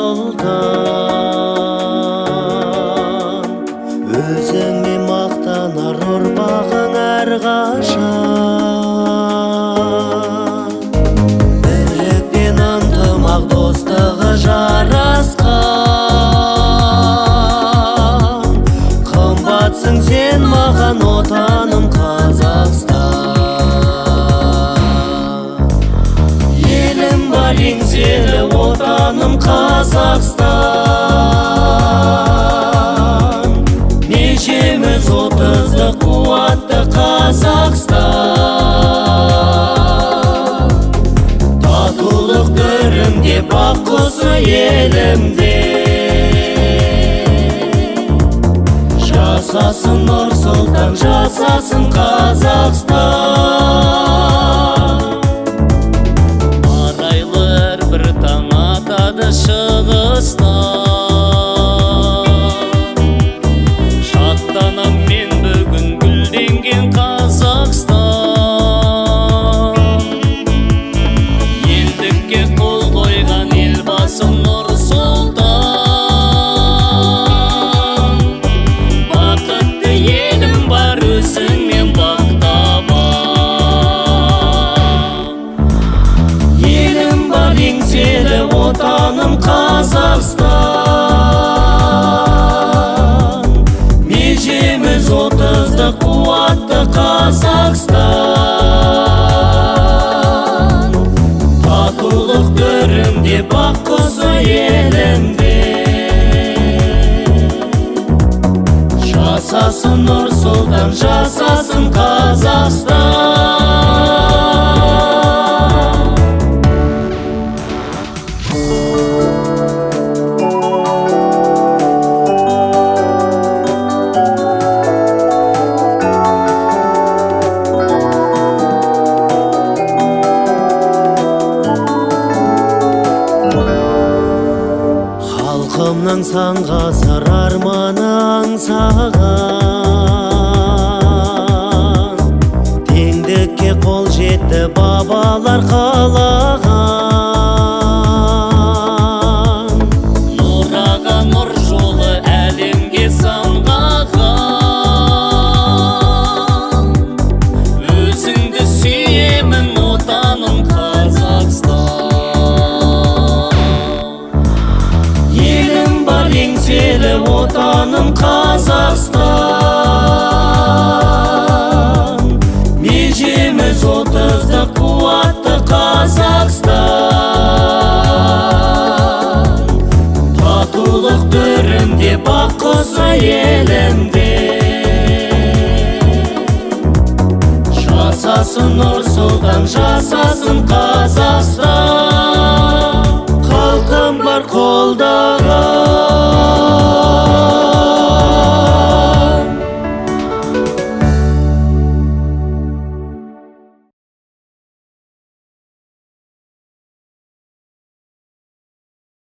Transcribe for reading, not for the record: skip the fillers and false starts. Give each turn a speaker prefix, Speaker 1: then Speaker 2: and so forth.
Speaker 1: Сұлтан, өзіңе мақтанар ұрпағың әрқашан. Бірлік пен ынтымақ достығы жарасқан. Қымбатсың сен маған отаным Қазақстан. Елім бар еңселі отаным Қазақстан. Межеміз 30-ды қуатты Қазақстан. Татулық төрімде бақ құсы елімде. Жасасын Нұр Сұлтан, жасасын Қазақстан. Арайлы әрбір таң атады шығыстан. Шаттанам мен бүгін гүлденген Қазақстан. Елдікке қол қойған елбасы Нұр Сұлтан. Бақытты елім бар өзіңмен бақтабан. Елім бар еңселі отаным Қазақстан. Межеміз 30-ды қуатты Қазақстан. Татулық төрімде бақ құсы елімде. Жасасын Нұр Сұлтан, жасасын Қазақстан. Халқымның сан ғасыр арманы аңсаған. Теңдікке қол жетті бабалар қалаған. Нұраға нұр жолы әлемге самғаған. Өзіңді сүйемін отаным Қазақстан. Елім бар еңселі отаным Қазақстан. Межеміз 30-ды қуатты Қазақстан. Татулық төрімде бақ құсы елімде. Жасасын Нұр Сұлтан, жасасын Қазақстан. Халқым бар қолда